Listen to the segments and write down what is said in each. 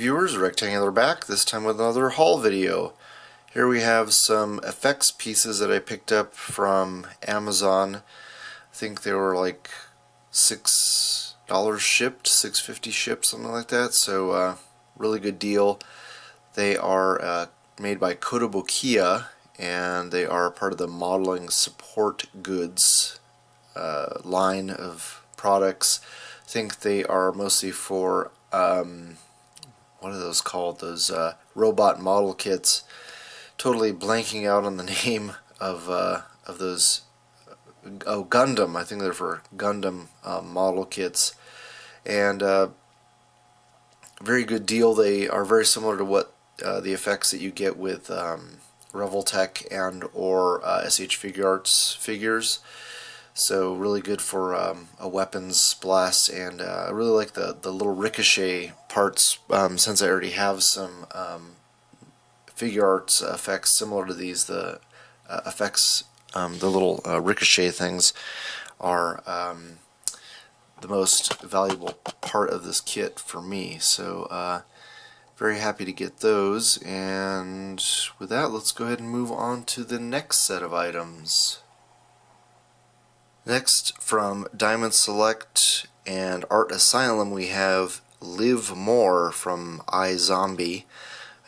viewers, Rectangular back, this time with another haul video. Here we have some effects pieces that I picked up from Amazon. I think they were like $6 shipped, $6.50 shipped, something like that, so really good deal. They are made by Kotobukiya, and they are part of the modeling support goods line of products. I think they are mostly for what are those called? Those robot model kits. Totally blanking out on the name of those. Oh, Gundam. I think they're for Gundam model kits, and very good deal. They are very similar to what the effects that you get with Revoltech and or SH Figure Arts figures. So really good for a weapons blast, and I really like the little ricochet parts since I already have some Figure Arts effects similar to these. The effects, the little ricochet things are the most valuable part of this kit for me. So very happy to get those, and with that, let's go ahead and move on to the next set of items. Next, from Diamond Select and Art Asylum, we have Live More from iZombie.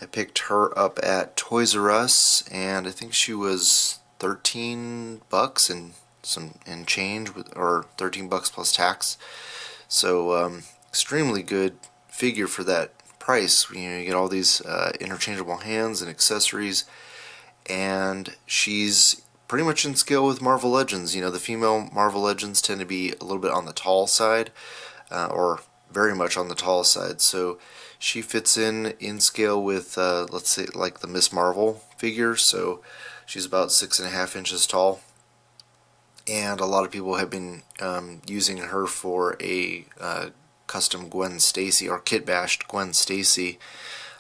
I picked her up at Toys R Us, and I think she was $13 and change, or $13 plus tax. So extremely good figure for that price. You get all these interchangeable hands and accessories, and she's pretty much in scale with Marvel Legends. The female Marvel Legends tend to be a little bit on the tall side, or very much on the tall side. So she fits in scale with, let's say, like the Miss Marvel figure. So she's about 6.5 inches tall, and a lot of people have been using her for a custom Gwen Stacy or kit bashed Gwen Stacy.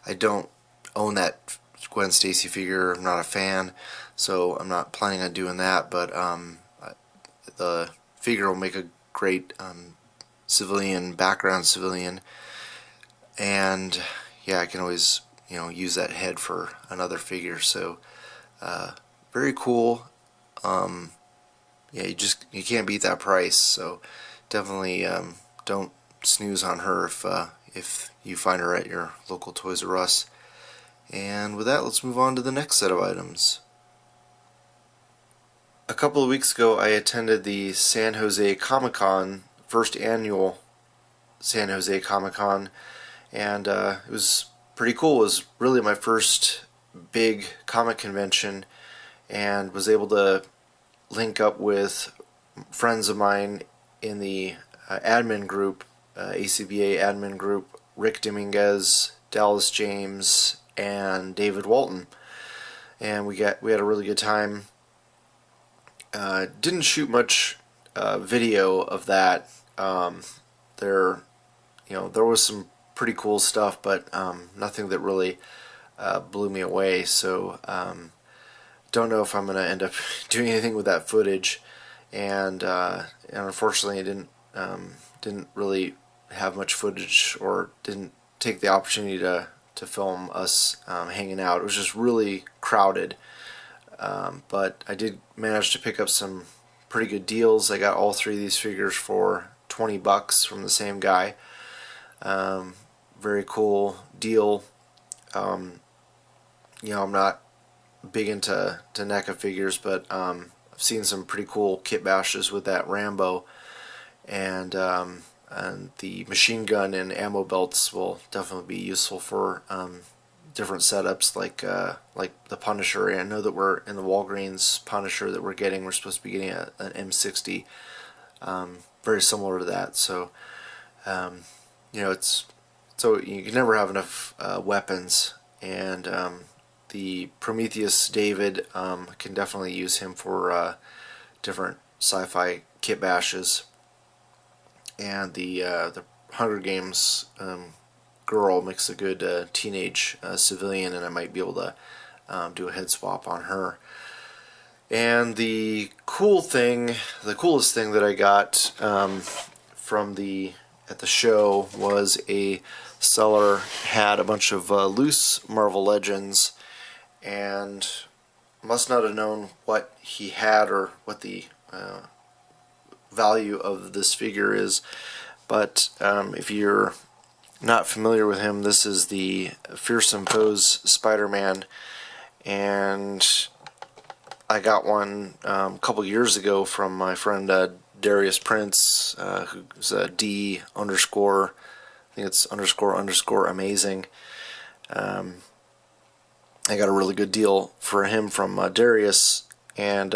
I don't own that Gwen Stacy figure. I'm not a fan, so I'm not planning on doing that, but the figure will make a great background civilian, and yeah, I can always use that head for another figure. So very cool. Yeah, you can't beat that price. So definitely don't snooze on her if you find her at your local Toys R Us. And with that, let's move on to the next set of items. A couple of weeks ago, I attended the San Jose Comic-Con, first annual San Jose Comic-Con, and it was pretty cool. It was really my first big comic convention, and was able to link up with friends of mine in the admin group, ACBA admin group, Rick Dominguez, Dallas James, and David Walton, and we had a really good time. Didn't shoot much video of that. There was some pretty cool stuff, but nothing that really blew me away. So don't know if I'm gonna end up doing anything with that footage, and unfortunately, I didn't really have much footage, or didn't take the opportunity to film us hanging out. It was just really crowded, but I did manage to pick up some pretty good deals. I got all three of these figures for $20 from the same guy. Very cool deal. I'm not big into NECA figures, but I've seen some pretty cool kit bashes with that Rambo, and the machine gun and ammo belts will definitely be useful for different setups, like the Punisher. And I know that we're in the Walgreens Punisher that we're getting. We're supposed to be getting an M.S.G, very similar to that. So so you can never have enough weapons, and the Prometheus David, can definitely use him for different sci-fi kit bashes. And the Hunger Games girl makes a good teenage civilian, and I might be able to do a head swap on her. And the coolest thing that I got at the show was a seller had a bunch of loose Marvel Legends and must not have known what he had or what the value of this figure is. But if you're not familiar with him, this is the Fearsome Foes Spider-Man, and I got one a couple years ago from my friend Darius Prince, who's a D underscore, I think it's underscore amazing. I got a really good deal for him from Darius, and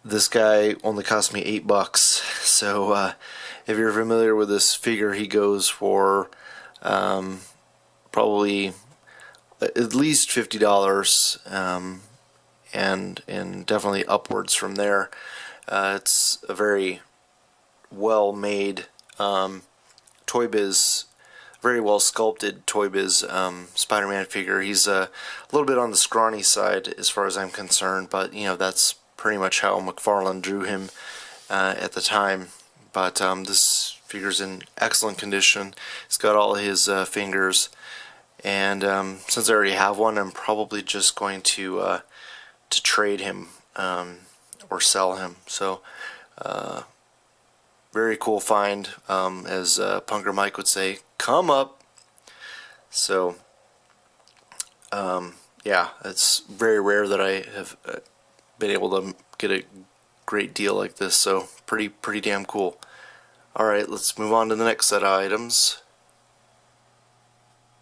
this guy only cost me $8. So if you're familiar with this figure, he goes for probably at least $50, and definitely upwards from there. It's a very well made Toy Biz, very well sculpted Toy Biz Spider-Man figure. He's a little bit on the scrawny side as far as I'm concerned, but that's pretty much how McFarlane drew him at the time. But this figure's in excellent condition. He's got all his fingers, and since I already have one, I'm probably just going to trade him or sell him. So very cool find, as Punker Mike would say, come up. So yeah, it's very rare that I have been able to get a great deal like this, so pretty damn cool. Alright, let's move on to the next set of items.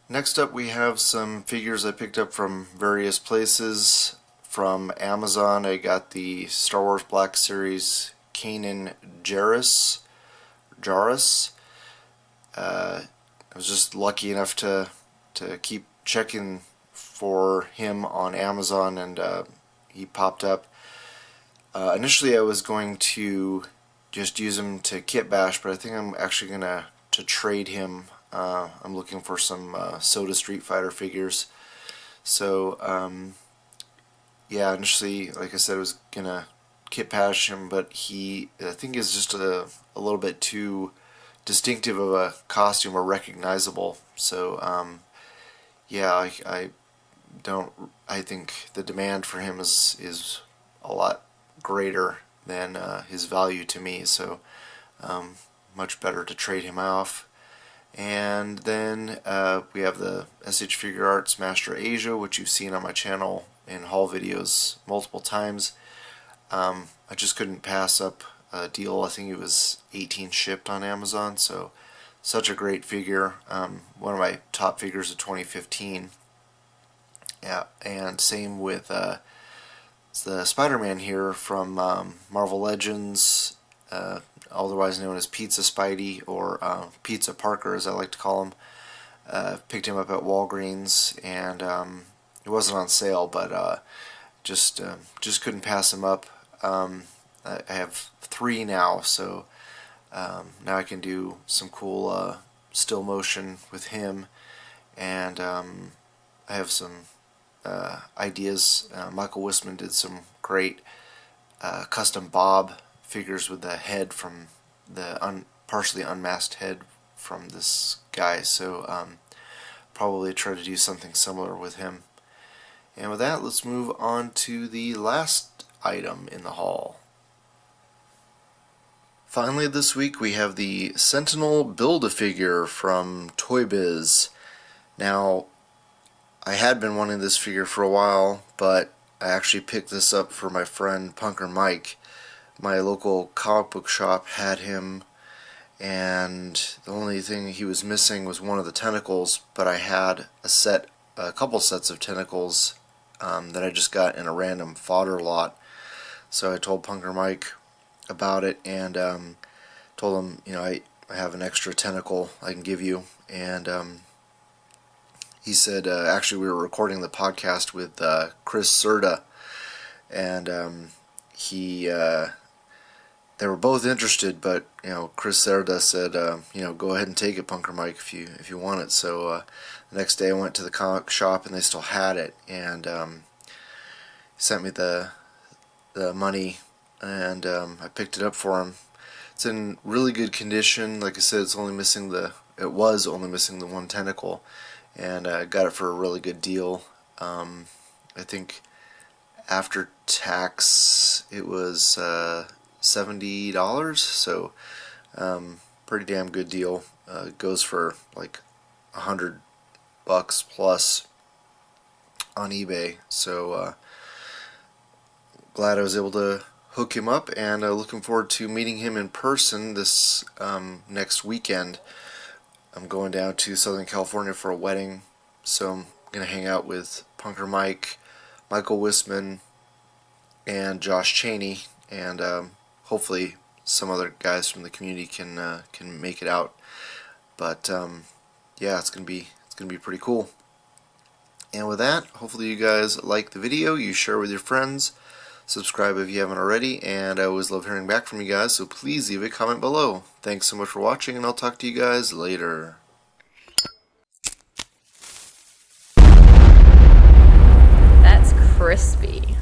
Next up, we have some figures I picked up from various places. From Amazon, I got the Star Wars Black Series Kanan Jarrus. I was just lucky enough to keep checking for him on Amazon, and he popped up. Initially I was going to just use him to kit bash, but I think I'm actually going to trade him. I'm looking for some Soda Street Fighter figures. So yeah, initially, like I said, I was going to kit bash him, but I think is just a little bit too distinctive of a costume or recognizable. So yeah, I think the demand for him is a lot greater than his value to me, so much better to trade him off. And then we have the SH Figure Arts Master Asia, which you've seen on my channel in haul videos multiple times. I just couldn't pass up a deal. I think it was 18 shipped on Amazon, so such a great figure. One of my top figures of 2015. Yeah, and same with the Spider-Man here from Marvel Legends, otherwise known as Pizza Spidey, or Pizza Parker as I like to call him. Picked him up at Walgreens, and it wasn't on sale, but just couldn't pass him up. I have 3 now, so now I can do some cool still motion with him, and I have some ideas. Michael Wisman did some great custom Bob figures with the head from the partially unmasked head from this guy, so probably try to do something similar with him. And with that, let's move on to the last item in the haul. Finally this week we have the Sentinel Build-A-Figure from Toy Biz. Now, I had been wanting this figure for a while, but I actually picked this up for my friend Punker Mike. My local comic book shop had him, and the only thing he was missing was one of the tentacles, but I had a couple sets of tentacles that I just got in a random fodder lot. So I told Punker Mike about it, and told him, I have an extra tentacle I can give you, and he said, actually we were recording the podcast with Chris Serta, and they were both interested, but Chris Serta said, go ahead and take it, Punker Mike, if you want it. So the next day I went to the comic shop and they still had it, and he sent me the money, and I picked it up for him. It's in really good condition. Like I said, it's only missing the it was only missing the one tentacle, and got it for a really good deal. I think after tax it was $70, so pretty damn good deal. Goes for like $100 plus on eBay, so glad I was able to hook him up, and looking forward to meeting him in person this next weekend. I'm going down to Southern California for a wedding, so I'm going to hang out with Punker Mike, Michael Wisman, and Josh Cheney, and hopefully some other guys from the community can make it out. But yeah, it's gonna be pretty cool. And with that, hopefully you guys like the video, you share with your friends, subscribe if you haven't already, and I always love hearing back from you guys, so please leave a comment below. Thanks so much for watching, and I'll talk to you guys later. That's crispy.